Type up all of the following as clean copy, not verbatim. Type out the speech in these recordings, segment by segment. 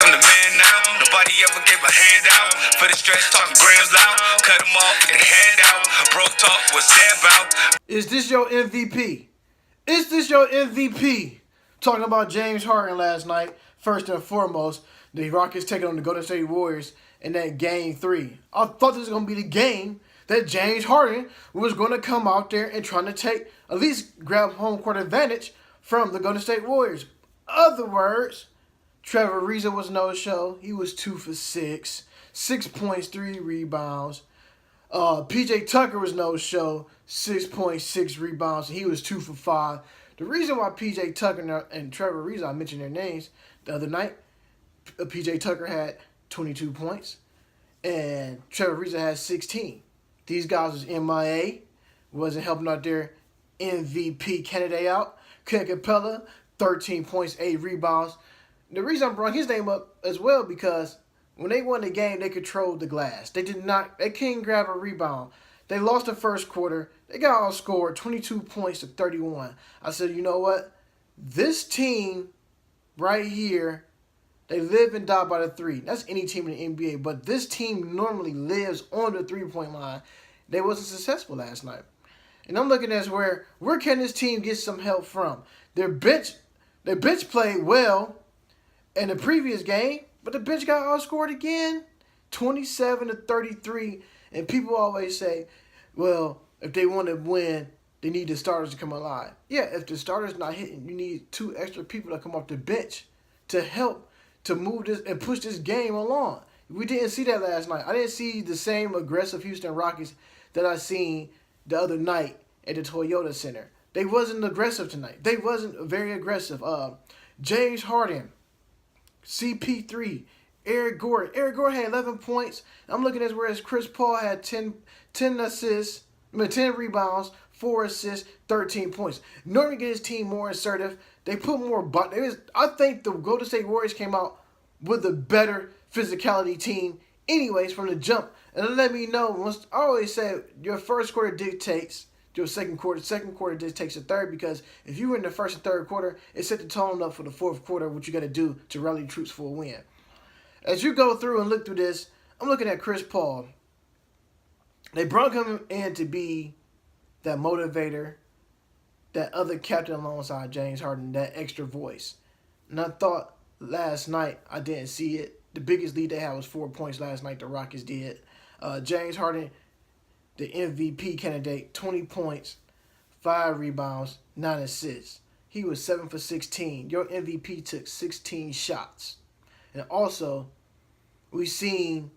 I'm the man now. Nobody ever gave a handout. For the stretch, talking grams loud. Cut them off, get a handout. Bro talk, what's that about? Is this your MVP? Is this your MVP? Talking about James Harden last night. First and foremost, the Rockets taking on the Golden State Warriors in that game 3. I thought this was going to be the game that James Harden was going to come out there and trying to take, at least grab home court advantage from the Golden State Warriors. Other words, Trevor Ariza was no show. He was 2 for 6, 6 points, 3 rebounds. PJ Tucker was no show, 6.6 rebounds. He was 2 for 5. The reason why PJ Tucker and Trevor Ariza, I mentioned their names the other night, PJ Tucker had 22 points and Trevor Ariza had 16. These guys was MIA, wasn't helping out their MVP candidate out. Clint Capella, 13 points, 8 rebounds. The reason I brought his name up as well because when they won the game, they controlled the glass. They couldn't grab a rebound. They lost the first quarter. They got outscored 22 points to 31. I said, you know what? This team right here, they live and die by the three. That's any team in the NBA. But this team normally lives on the three-point line. They wasn't successful last night. And I'm looking at where can this team get some help from? Their bench played well in the previous game, but the bench got outscored again, 27 to 33. And people always say, well, if they want to win, they need the starters to come alive. Yeah, if the starters not hitting, you need 2 extra people to come off the bench to help to move this and push this game along. We didn't see that last night. I didn't see the same aggressive Houston Rockets that I seen the other night at the Toyota Center. They wasn't aggressive tonight. They wasn't very aggressive. James Harden, CP3, Eric Gordon. Eric Gordon had 11 points. I'm looking at whereas Chris Paul had 10 assists, 10 rebounds, 4 assists, 13 points. Normally get his team more assertive. They put more I think the Golden State Warriors came out with a better physicality team anyways from the jump. And let me know, I always say your first quarter dictates your second quarter. Second quarter dictates the third because if you were in the first and third quarter, it set the tone up for the fourth quarter, what you got to do to rally troops for a win. As you go through and look through this, I'm looking at Chris Paul. They brought him in to be that motivator, that other captain alongside James Harden, that extra voice. And I thought last night I didn't see it. The biggest lead they had was 4 points last night. The Rockets did. James Harden, the MVP candidate, 20 points, 5 rebounds, 9 assists. He was 7 for 16. Your MVP took 16 shots. And also, we've seen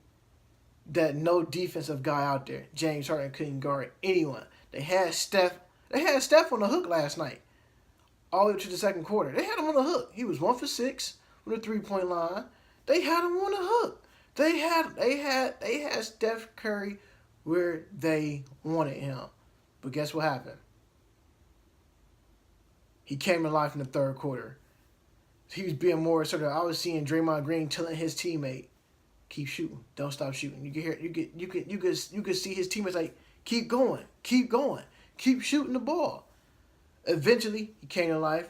that no defensive guy out there. James Harden couldn't guard anyone. They had Steph on the hook last night, all the way to the second quarter. They had him on the hook. He was 1 for 6 with a 3-point line. They had him on the hook. They had Steph Curry where they wanted him. But guess what happened? He came to life in the third quarter. He was being more assertive. I was seeing Draymond Green telling his teammate, "Keep shooting, don't stop shooting." You could see his teammates like, "Keep going, keep shooting the ball." Eventually, he came to life.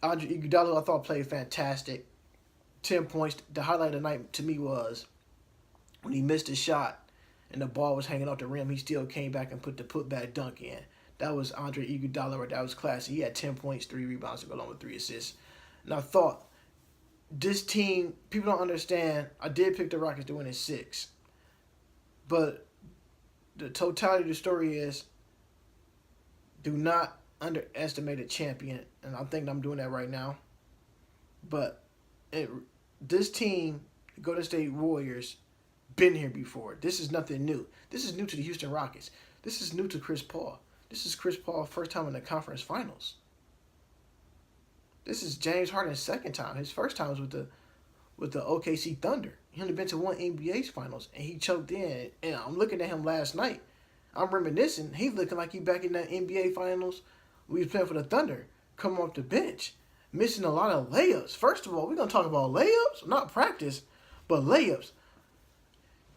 Andre Iguodala, I thought, played fantastic. 10 points. The highlight of the night to me was when he missed a shot and the ball was hanging off the rim. He still came back and put the putback dunk in. That was Andre Iguodala. That was classy. He had 10 points, 3 rebounds to go along with 3 assists. And I thought, this team, people don't understand. I did pick the Rockets to win in 6. But the totality of the story is, do not underestimate a champion. And I think I'm doing that right now. But this team, the Golden State Warriors, been here before. This is nothing new. This is new to the Houston Rockets. This is new to Chris Paul. This is Chris Paul's first time in the conference finals. This is James Harden's second time. His first time was with the OKC Thunder. He only been to one NBA finals, and he choked in. And I'm looking at him last night. I'm reminiscing. He's looking like he back in that NBA finals. We was playing for the Thunder, coming off the bench, missing a lot of layups. First of all, we're gonna talk about layups, not practice, but layups.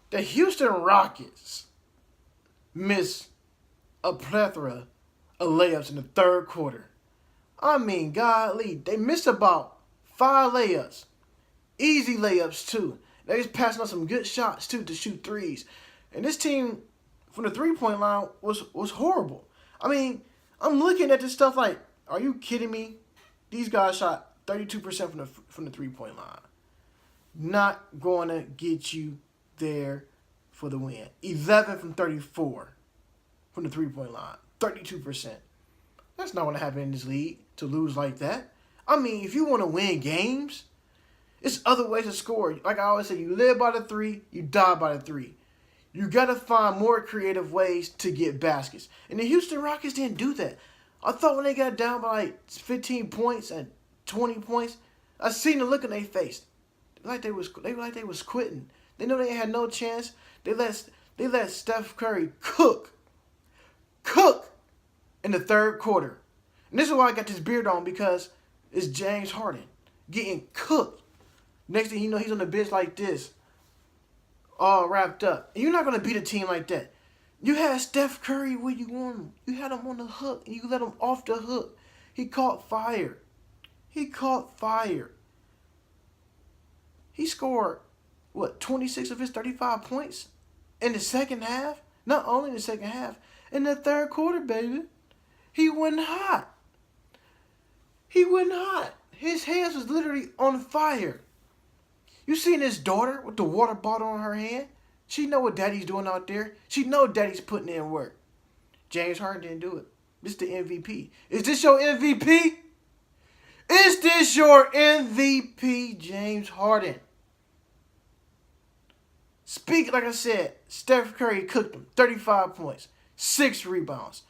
The Houston Rockets missed a plethora of layups in the third quarter. I mean, golly, they missed about 5 layups. Easy layups too. They was passing on some good shots too to shoot threes. And this team from the 3-point line was horrible. I mean, I'm looking at this stuff like, are you kidding me? These guys shot 32% from the 3-point line. Not going to get you there for the win. 11 from 34 from the 3-point line. 32%. That's not going to happen in this league to lose like that. I mean, if you want to win games, it's other ways to score. Like I always say, you live by the 3, you die by the 3. You got to find more creative ways to get baskets. And the Houston Rockets didn't do that. I thought when they got down by like 15 points and 20 points, I seen the look in their face. They was quitting. They know they had no chance. They let Steph Curry cook in the third quarter. And this is why I got this beard on, because it's James Harden getting cooked. Next thing you know, he's on the bench like this, all wrapped up. And you're not going to beat a team like that. You had Steph Curry where you want him. You had him on the hook, and you let him off the hook. He caught fire. He scored, 26 of his 35 points in the second half? Not only in the second half, in the third quarter, baby. He went hot. His hands was literally on fire. You seen his daughter with the water bottle on her hand? She know what daddy's doing out there. She know daddy's putting in work. James Harden didn't do it. This is the MVP. Is this your MVP? Is this your MVP, James Harden? Like I said, Steph Curry cooked him. 35 points, 6 rebounds,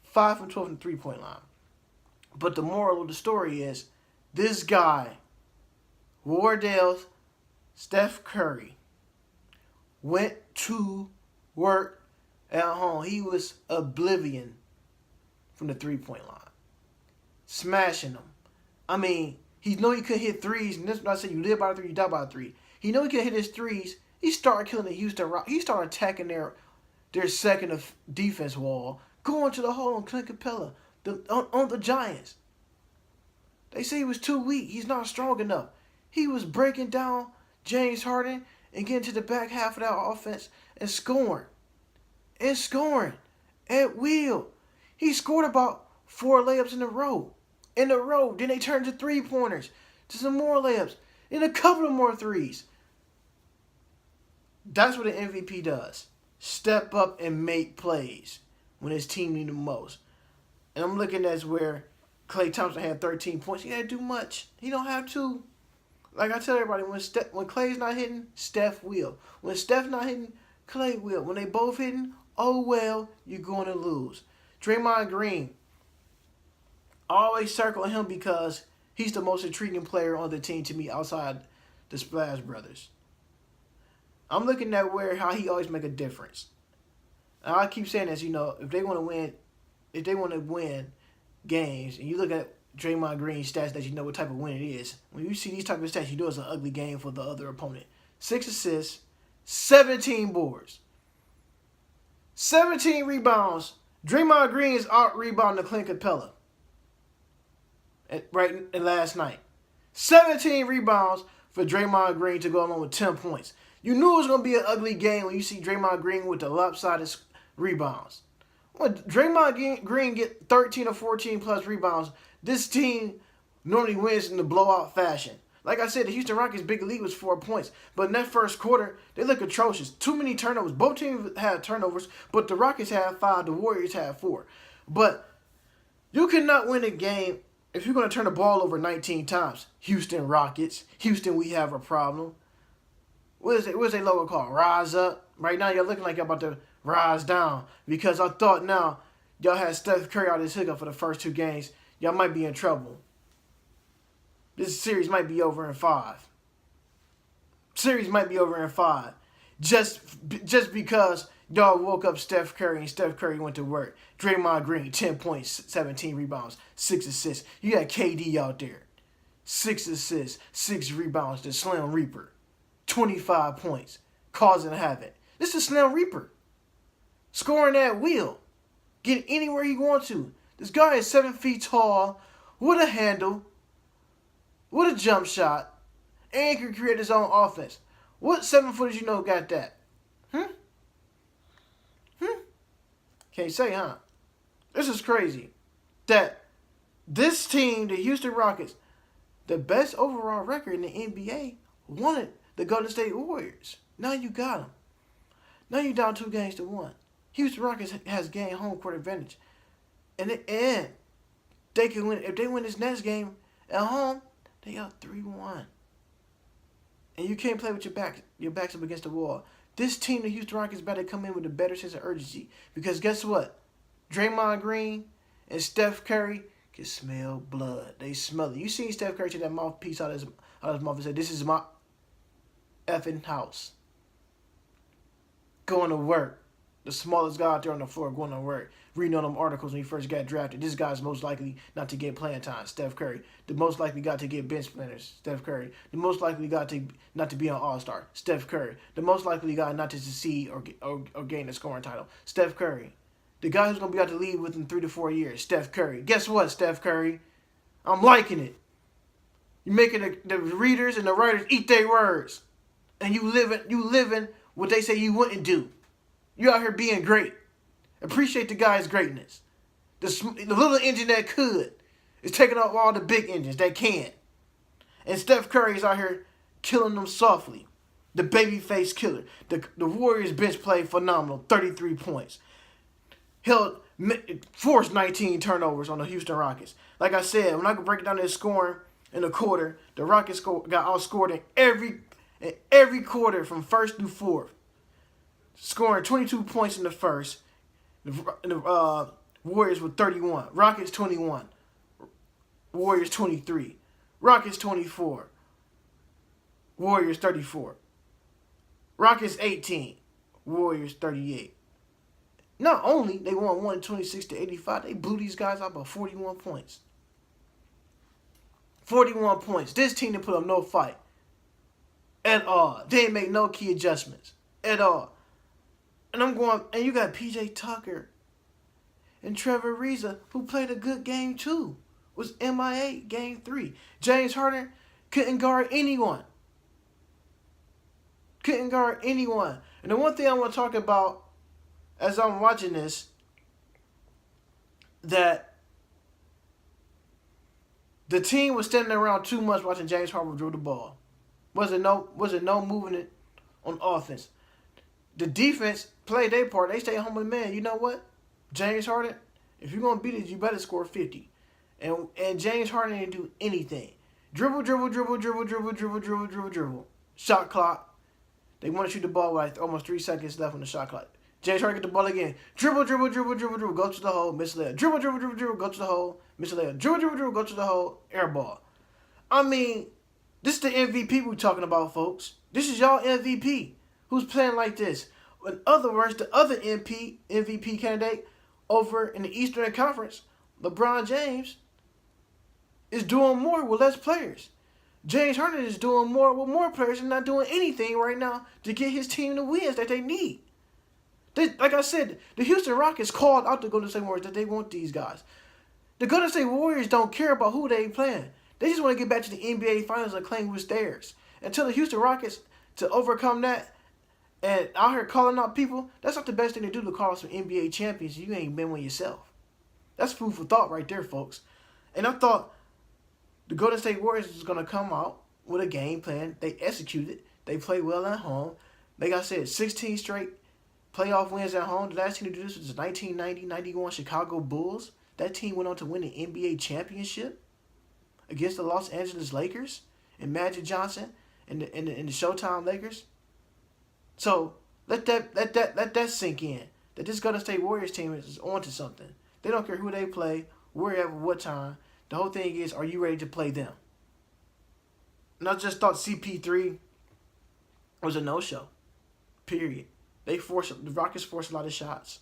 5 from 12 from the 3-point line. But the moral of the story is, this guy, Wardell's Steph Curry, went to work at home. He was oblivion from the 3-point line. Smashing them. I mean, he know he could hit threes, and this is what I say, you live by the 3, you die by the 3. He know he could hit his threes. He started killing the Houston Rockets. He started attacking their second of defense wall, going to the hole on Clint Capella, on the Giants. They say he was too weak. He's not strong enough. He was breaking down James Harden and getting to the back half of that offense and scoring. At will. He scored about 4 layups in a row. Then they turned to 3-pointers, to some more layups, and a couple of more threes. That's what an MVP does. Step up and make plays when his team need the most. And I'm looking at where Klay Thompson had 13 points. He didn't do much. He don't have to. Like I tell everybody, when Klay's not hitting, Steph will. When Steph's not hitting, Klay will. When they both hitting, oh well, you're going to lose. Draymond Green, I always circle him because he's the most intriguing player on the team to me outside the Splash Brothers. I'm looking at how he always make a difference. And I keep saying this, if they want to win games, and you look at Draymond Green's stats that you know what type of win it is. When you see these type of stats, you know it's an ugly game for the other opponent. 6 assists, 17 boards, 17 rebounds. Draymond Green is out rebounding Clint Capella. Last night. 17 rebounds for Draymond Green to go along with 10 points. You knew it was going to be an ugly game when you see Draymond Green with the lopsided rebounds. When Draymond Green get 13 or 14 plus rebounds, this team normally wins in the blowout fashion. Like I said, the Houston Rockets' big lead was 4 points. But in that first quarter, they look atrocious. Too many turnovers. Both teams had turnovers, but the Rockets had 5, the Warriors had 4. But you cannot win a game if you're going to turn the ball over 19 times. Houston Rockets. Houston, we have a problem. What is it? What's their logo called? Rise up. Right now, y'all looking like y'all about to rise down. Because I thought now, y'all had Steph Curry out of his hiccup for the first 2 games. Y'all might be in trouble. This series might be over in 5. Just because y'all woke up Steph Curry and Steph Curry went to work. Draymond Green, 10 points, 17 rebounds, 6 assists. You got KD out there. 6 assists, 6 rebounds, the Slim Reaper. 25 points, causing havoc. This is Slim Reaper. Scoring at will. Get anywhere he wants to. This guy is 7 feet tall, with a handle, with a jump shot, and can create his own offense. What 7-footers you know got that? Hmm? Can't say, huh? This is crazy. That this team, the Houston Rockets, the best overall record in the NBA, wanted the Golden State Warriors. Now you got them. Now you down 2-1. Houston Rockets has gained home court advantage, and they can win. If they win this next game at home, they up 3-1. And you can't play with your backs up against the wall. This team, the Houston Rockets, better come in with a better sense of urgency. Because guess what? Draymond Green and Steph Curry can smell blood. They smell it. You seen Steph Curry take that mouthpiece out of his mouth and say, "This is my effing house." Going to work. The smallest guy out there on the floor going to work. Reading all them articles when he first got drafted. This guy's most likely not to get playing time, Steph Curry. The most likely guy to get bench planners, Steph Curry. The most likely guy to not to be an All-Star, Steph Curry. The most likely guy not to succeed or gain a scoring title, Steph Curry. The guy who's going to be out the league within 3 to 4 years, Steph Curry. Guess what, Steph Curry? I'm liking it. You're making the readers and the writers eat their words. And you living what they say you wouldn't do. You out here being great. Appreciate the guy's greatness. The little engine that could is taking off all the big engines that can. And Steph Curry is out here killing them softly. The babyface killer. The Warriors bench played phenomenal. 33 points. Forced 19 turnovers on the Houston Rockets. Like I said, when I could break down their scoring in the quarter, the Rockets got outscored in every quarter from first through fourth. Scoring 22 points in the first. The Warriors with 31. Rockets 21. Warriors 23. Rockets 24. Warriors 34. Rockets 18. Warriors 38. Not only they won 126-85, they blew these guys out by 41 points. 41 points. This team didn't put up no fight at all. They didn't make no key adjustments at all. And you got PJ Tucker and Trevor Ariza, who played a good game too. Was MIA game 3. James Harden couldn't guard anyone. Couldn't guard anyone. And the one thing I want to talk about as I'm watching this, that the team was standing around too much watching James Harden dribble the ball. Wasn't no moving it on offense. The defense played their part. They stayed home with the man. You know what? James Harden, if you're going to beat it, you better score 50. And James Harden didn't do anything. Dribble. Shot clock. They want to shoot the ball with almost 3 seconds left on the shot clock. James Harden get the ball again. Dribble. Go to the hole. Miss layup. Dribble. Go to the hole. Miss layup. Dribble. Go to the hole. Air ball. I mean, this is the MVP we're talking about, folks. This is y'all MVP. Who's playing like this? In other words, the other MVP candidate over in the Eastern Conference, LeBron James, is doing more with less players. James Harden is doing more with more players and not doing anything right now to get his team the wins that they need. Like I said, the Houston Rockets called out the Golden State Warriors that they want these guys. The Golden State Warriors don't care about who they playing. They just want to get back to the NBA Finals and claim what's theirs. Until the Houston Rockets to overcome that, and out here calling out people, that's not the best thing to do, to call out some NBA champions. You ain't been one yourself. That's food for thought right there, folks. And I thought the Golden State Warriors was going to come out with a game plan. They executed. They played well at home. Like I said, 16 straight playoff wins at home. The last team to do this was the 1990-91 Chicago Bulls. That team went on to win the NBA championship against the Los Angeles Lakers and Magic Johnson and the Showtime Lakers. So let that sink in. That this Golden State Warriors team is onto something. They don't care who they play, wherever, what time. The whole thing is, are you ready to play them? And I just thought CP3 was a no-show. Period. The Rockets forced a lot of shots.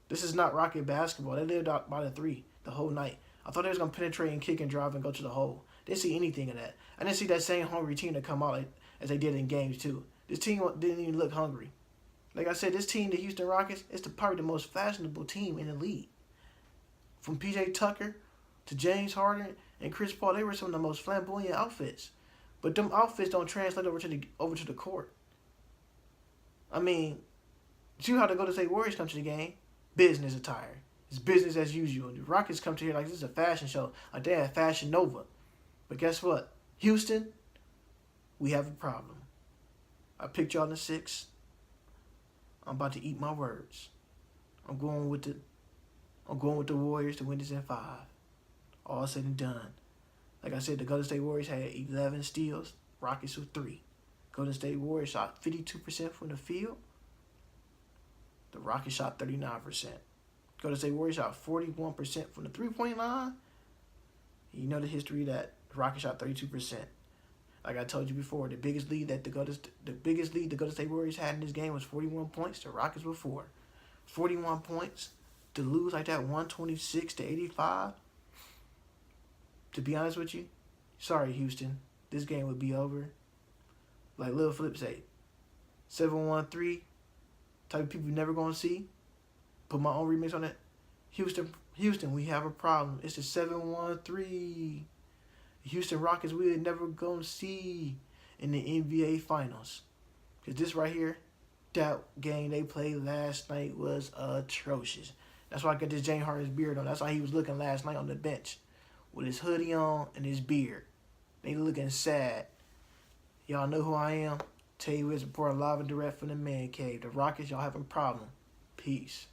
This is not Rocket basketball. They lived out by the 3 the whole night. I thought they was going to penetrate and kick and drive and go to the hole. Didn't see anything of that. I didn't see that same hungry team to come out as they did in games 2. This team didn't even look hungry. Like I said, this team, the Houston Rockets, is probably the most fashionable team in the league. From PJ Tucker to James Harden and Chris Paul, they were some of the most flamboyant outfits. But them outfits don't translate over to the court. I mean, see how the Golden State Warriors come to the game? Business attire. It's business as usual. The Rockets come to here like this is a fashion show. Like they have Fashion Nova. But guess what? Houston, we have a problem. I picked y'all in the 6. I'm about to eat my words. I'm going with the Warriors to win this in 5. All said and done. Like I said, the Golden State Warriors had 11 steals. Rockets with 3. Golden State Warriors shot 52% from the field. The Rockets shot 39%. Golden State Warriors shot 41% from the three-point line. You know the history that the Rockets shot 32%. Like I told you before, the biggest lead the Golden State Warriors had in this game was 41 points. The Rockets were 4. 41 points to lose like that, 126-85. To be honest with you, sorry Houston, this game would be over. Like Lil Flip say, 713 type of people you never gonna see. Put my own remix on it. Houston, we have a problem. It's the 713. Houston Rockets we're never gonna see in the NBA Finals. Because this right here, that game they played last night was atrocious. That's why I got this James Harden's beard on. That's how he was looking last night on the bench. With his hoodie on and his beard. They looking sad. Y'all know who I am. Tell you it's reporting live and direct from the man cave. The Rockets, y'all having a problem. Peace.